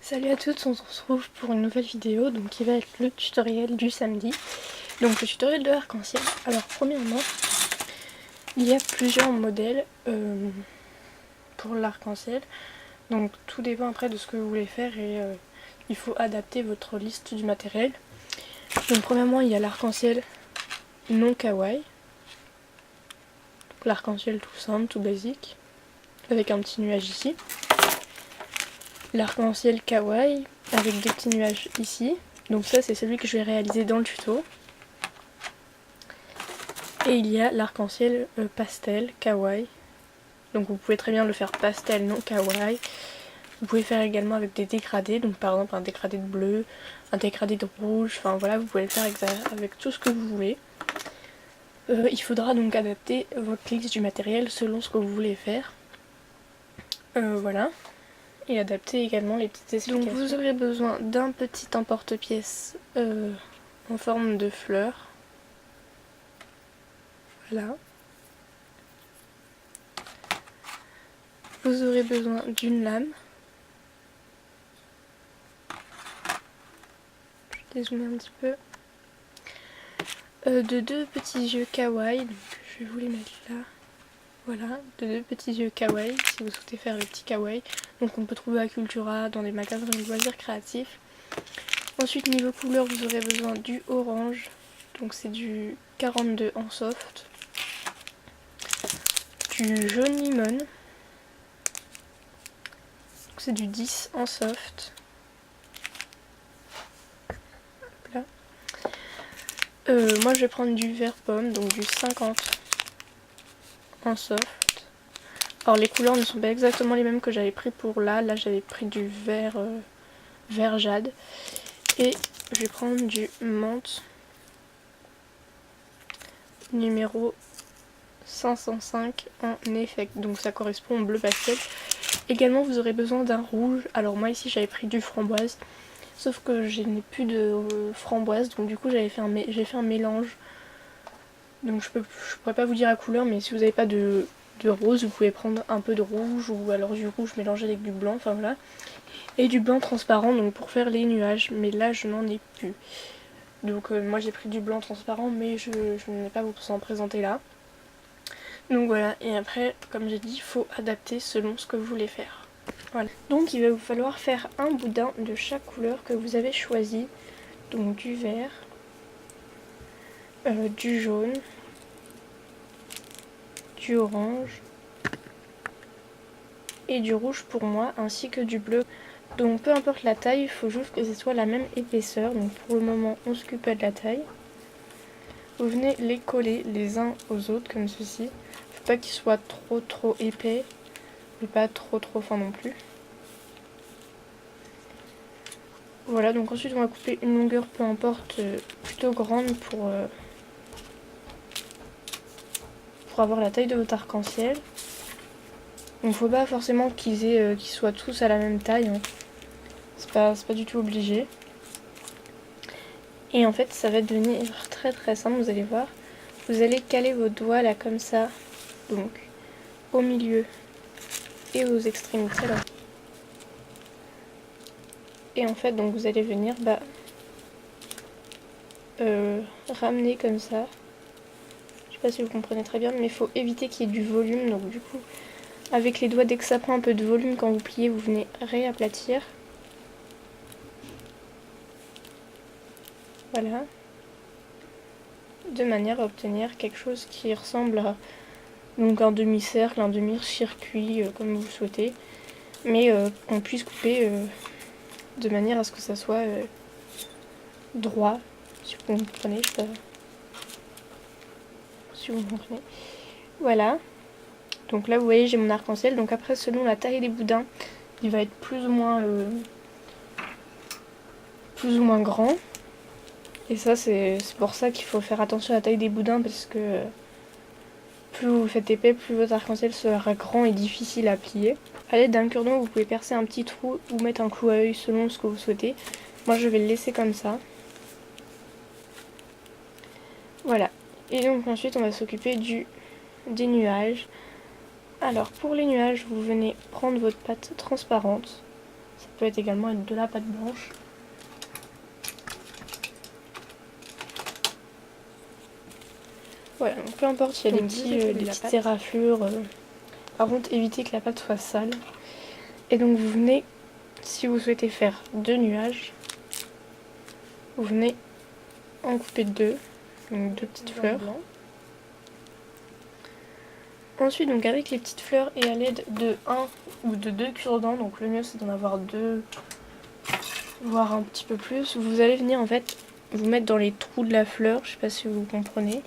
Salut à tous, on se retrouve pour une nouvelle vidéo donc qui va être le tutoriel du samedi. Donc le tutoriel de l'arc-en-ciel. Alors premièrement, il y a plusieurs modèles pour l'arc-en-ciel. Donc tout dépend après de ce que vous voulez faire et il faut adapter votre liste du matériel. Donc premièrement, il y a l'arc-en-ciel non kawaii. L'arc-en-ciel tout simple, tout basique, avec un petit nuage ici. L'arc-en-ciel kawaii avec des petits nuages ici. Donc ça c'est celui que je vais réaliser dans le tuto. Et il y a l'arc-en-ciel pastel kawaii. Donc vous pouvez très bien le faire pastel non kawaii. Vous pouvez faire également avec des dégradés, donc par exemple un dégradé de bleu, un dégradé de rouge, enfin voilà, vous pouvez le faire avec tout ce que vous voulez. Il faudra donc adapter votre liste du matériel selon ce que vous voulez faire. Voilà. Et adapter également les petites explications. Donc vous aurez besoin d'un petit emporte-pièce en forme de fleur. Voilà. Vous aurez besoin d'une lame. Je vais dézoomer un petit peu. De deux petits yeux kawaii. Donc je vais vous les mettre là. Voilà, de deux petits yeux kawaii, si vous souhaitez faire les petits kawaii. Donc on peut trouver à Cultura, dans les magasins de loisirs créatifs. Ensuite niveau couleur, vous aurez besoin du orange. Donc c'est du 42 en soft. Du jaune limon. C'est du 10 en soft. Hop là. Moi je vais prendre du vert pomme, donc du 50 en soft. Alors les couleurs ne sont pas exactement les mêmes que j'avais pris pour là. Là j'avais pris du vert, vert jade. Et je vais prendre du menthe numéro 505 en effect. Donc ça correspond au bleu pastel. Également vous aurez besoin d'un rouge. Alors moi ici j'avais pris du framboise. Sauf que je n'ai plus de framboise. Donc du coup j'ai fait un mélange. Donc je pourrais pas vous dire la couleur. Mais si vous n'avez pas de rose, vous pouvez prendre un peu de rouge. Ou alors du rouge mélangé avec du blanc. Enfin voilà. Et du blanc transparent donc pour faire les nuages. Mais là je n'en ai plus. Donc moi j'ai pris du blanc transparent. Mais je n'ai pas vous en présenter là. Donc voilà, et après, comme j'ai dit, il faut adapter selon ce que vous voulez faire. Voilà. Donc il va vous falloir faire un boudin de chaque couleur que vous avez choisi. Donc du vert, du jaune, du orange et du rouge pour moi, ainsi que du bleu. Donc peu importe la taille, il faut juste que ce soit la même épaisseur. Donc pour le moment, on s'occupe pas de la taille. Vous venez les coller les uns aux autres comme ceci. Faut pas qu'ils soient trop épais, mais pas trop fin non plus. Voilà, donc ensuite on va couper une longueur, peu importe, plutôt grande pour avoir la taille de votre arc-en-ciel. Donc faut pas forcément qu'ils soient tous à la même taille, hein. C'est pas du tout obligé. Et en fait ça va devenir très simple, vous allez voir. Vous allez caler vos doigts là comme ça, donc au milieu et aux extrémités là. Et en fait donc vous allez venir ramener comme ça. Je sais pas si vous comprenez très bien, mais il faut éviter qu'il y ait du volume. Donc du coup, avec les doigts, dès que ça prend un peu de volume, quand vous pliez, vous venez réaplatir. Voilà. De manière à obtenir quelque chose qui ressemble à donc un demi-cercle, un demi-circuit, comme vous souhaitez. Mais qu'on puisse couper de manière à ce que ça soit droit, si vous comprenez. Je sais pas si vous comprenez. Voilà. Donc là vous voyez j'ai mon arc-en-ciel. Donc après selon la taille des boudins, il va être plus ou moins grand. Et ça c'est pour ça qu'il faut faire attention à la taille des boudins, parce que plus vous faites épais, plus votre arc-en-ciel sera grand et difficile à plier. A l'aide d'un cure-dent vous pouvez percer un petit trou ou mettre un clou à œil selon ce que vous souhaitez. Moi je vais le laisser comme ça. Voilà. Et donc ensuite on va s'occuper des nuages. Alors pour les nuages, vous venez prendre votre pâte transparente. Ça peut être également de la pâte blanche. Voilà, donc peu importe, il y a des petites éraflures. Par contre, évitez que la pâte soit sale. Et donc vous venez, si vous souhaitez faire 2 nuages, vous venez en couper 2, donc 2 petites fleurs. Ensuite, donc avec les petites fleurs et à l'aide de 1 ou de 2 cure-dents, donc le mieux c'est d'en avoir 2, voire un petit peu plus, vous allez venir en fait vous mettre dans les trous de la fleur, je sais pas si vous comprenez.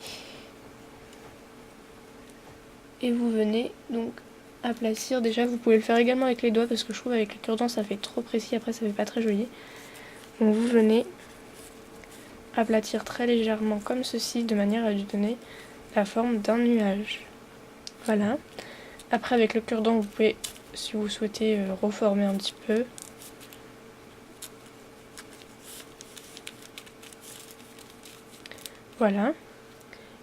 Et vous venez donc aplatir, déjà vous pouvez le faire également avec les doigts parce que je trouve avec le cure-dent ça fait trop précis, après ça fait pas très joli. Donc vous venez aplatir très légèrement comme ceci de manière à lui donner la forme d'un nuage. Voilà. Après avec le cure-dent vous pouvez, si vous souhaitez, reformer un petit peu. Voilà.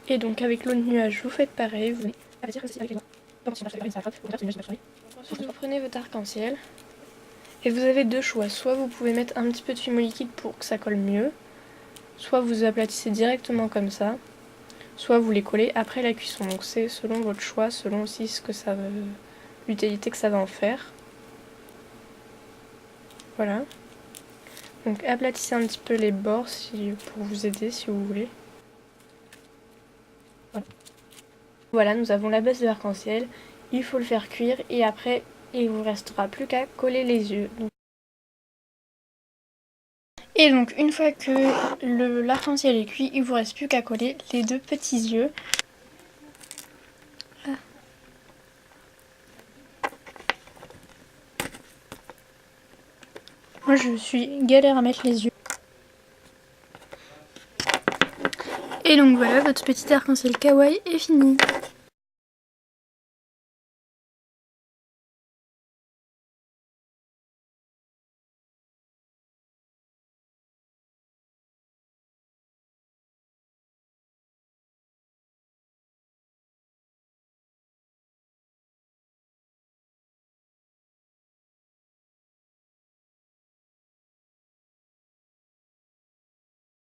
Et donc avec l'autre nuage vous faites pareil, vous venez aplatir comme ceci avec les doigts. Ensuite vous prenez votre arc-en-ciel et vous avez 2 choix. Soit vous pouvez mettre un petit peu de fumée liquide pour que ça colle mieux, soit vous aplatissez directement comme ça, soit vous les collez après la cuisson. Donc c'est selon votre choix, selon aussi ce que ça l'utilité que ça va en faire. Voilà. Donc aplatissez un petit peu les bords pour vous aider si vous voulez. Voilà. Voilà, nous avons la base de l'arc-en-ciel. Il faut le faire cuire et après il vous restera plus qu'à coller les yeux. Et donc une fois que l'arc-en-ciel est cuit, il vous reste plus qu'à coller les 2 petits yeux. Ah. Moi je suis galère à mettre les yeux. Et donc voilà, votre petit arc-en-ciel kawaii est fini.